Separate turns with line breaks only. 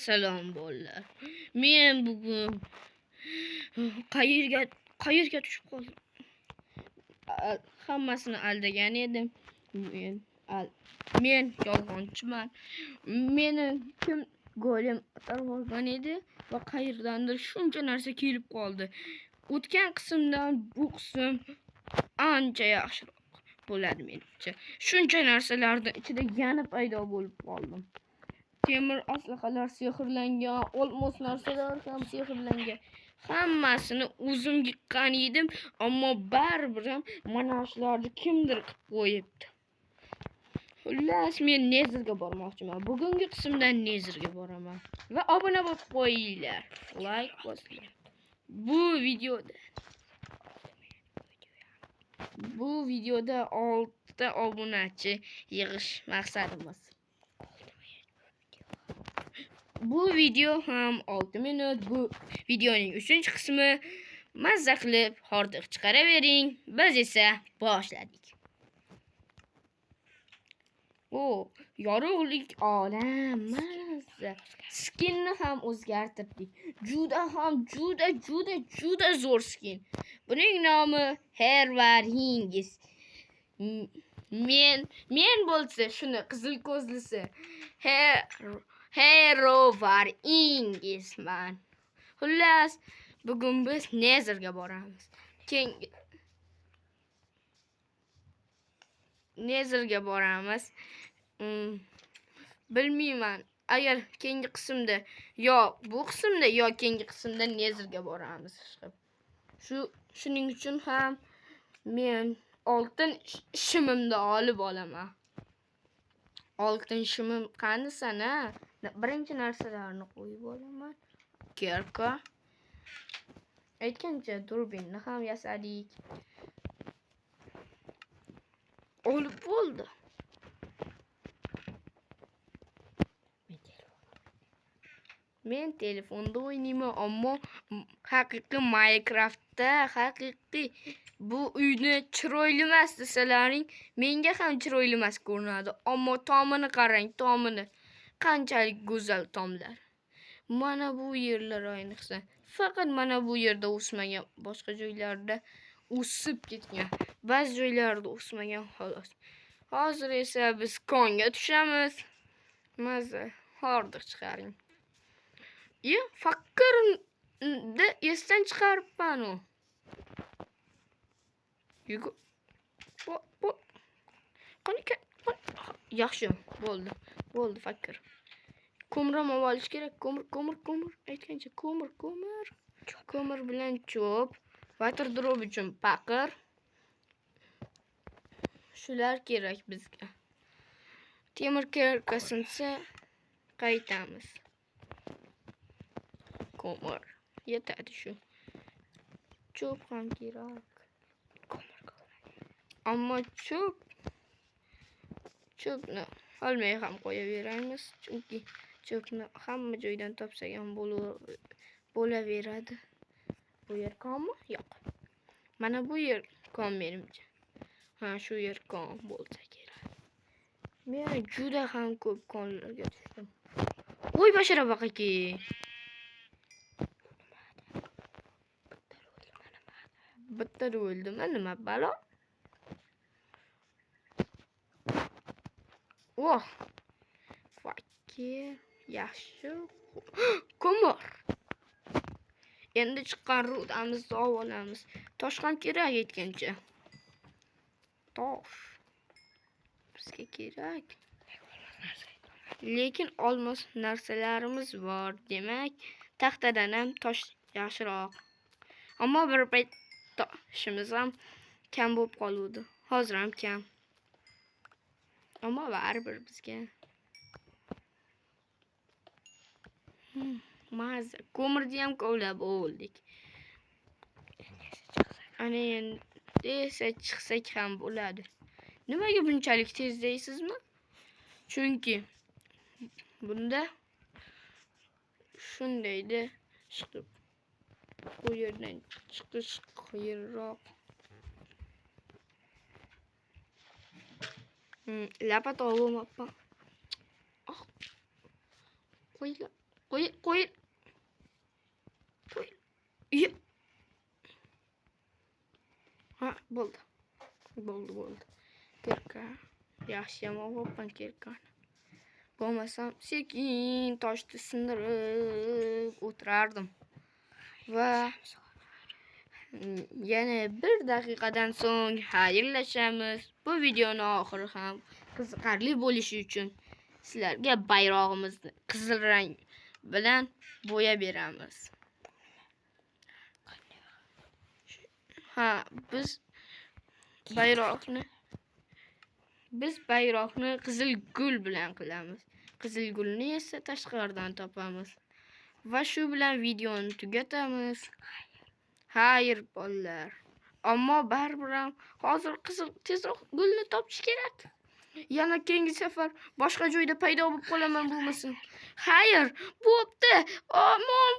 Salom bolalar. Men bugun qayerga tushib qoldim? Hammasini aldagan edim. Men yolg'onchiman. Meni kim golim olgan edi va qayerdandir shuncha narsa kelib qoldi. O'tgan qismdan bu qism ancha yaxshiroq bo'ladi menimcha. Shuncha narsalarning ichida yana paydo bo'lib qoldim. Temir aslahalar sehrlangan, olmos narsalar ham sehrlangan. Hammasini o'zim yiqqan edim, ammo baribir ham mana shularni kimdir qilib qo'yibdi. Xullas, men Nezerga bormoqchiman. Bugungi qismdan Nezerga boraman. Va obuna bo'lib qo'yinglar. Like bosinglar. Bu videoda 6 ta obunachi yig'ish maqsadimiz. Bu video ham 6 minut. Bu videoning 3-qismi. Mazza qilib hordiq chiqaravering. Biz esa boshladik. Yorug'lik olam mazza. Skinni ham o'zgartirdik. Juda zo'r skin. Buning nomi Hervaringis. Men bo'lsa shuni qizil ko'zlisi. Hervaringisman. Xullas, bugun biz Nezerga boramiz. Nezerga boramiz. Bilmayman. Agar keyingi qismda bu qismda keyingi qismda Nezerga boramiz. Shuning uchun ham men oltin shimimni olib olaman. Oltin shimim qani sana? Birinchi narsalarni qo'yib olaman. Kerka. Aytgancha durbinni ham yasadik. Olib bo'ldi. Men telefonda o'ynayman, ammo haqiqiy Minecraftda bu uyni chiroyli emas desalaring, menga ham chiroyli emas ko'rinadi. Ammo tomini qarang, tomini. Qanchalik go'zal tomlar. Mana bu yerlar ayniqsa, faqat mana bu yerda o'smagan, boshqa joylarda o'sib ketgan. Ba'zi joylarda o'smagan xolos. Hozir esa biz konga tushamiz. Mazza, hordiq chiqaring. Fakirni esdan chiqaribman u. Yaxshi, bo'ldi fakir. Ko'mir ham olish kerak. Ko'mir. Aytgancha ko'mir. Ko'mir bilan cho'p, water drop uchun paqir. Shular kerak bizga. Temir kerkasinsa qaytamiz. Ko'mir yetadi shu. Cho'p ham kerak. Ammo cho'pni olmay ham qo'yaveramiz, chunki cho'pni hamma joydan topsak ham bo'laveradi. Bu yer konmi? Yo'q. Mana bu yer kon menimcha. Shu yer kon bo'lsa kerak. Men juda ham ko'p konlarga tushdim. Voy bashara baqaki. Bitta o'ldimi? Nima balo? Fakir, yaxshi. Ko'mir. Endi chiqqan rudamizni olamiz. Tosh ham kerak aytgancha. Tosh bizga kerak. Lekin olmos narsalarimiz bor. Demak, taxtadan ham tosh yaxshiroq. Ammo bir payt toshimiz ham kam bo'lib qoldi. Hozir ham kam. Ammo baribir bizga. Mazza. Ko'mirni ham kovlab oldik. Ana endi esa chiqsak ham bo'ladi. Nimaga bunchalik tez deysizmi? Chunki bunda shundayda chiqib bu yerdan chiqish qiyinroq. Lapat olmabman. Qo'yla. Qo'y. Iya. Ha, bo'ldi. Kirka. Yaxshi yomon bo'pman kirkan. Bo'lmasam sekin toshni sindirib o'tirardim. Va yana 1 daqiqadan so'ng xayrlashamiz. Bu videoni oxiri ham qiziqarli bo'lishi uchun sizlarga bayrog'imizni qizil rang bilan bo'yab beramiz. Ha, biz bayroqni qizil gul bilan qilamiz. Qizil gulni esa tashqaridan topamiz. Va shu bilan videoni tugatamiz. Xayr bolalar. Ammo baribir ham hozir tezroq gulni topish kerak. Yana keyingi safar boshqa joyda paydo bo'lib qolaman bo'lmasin. Xayr, bo'pti.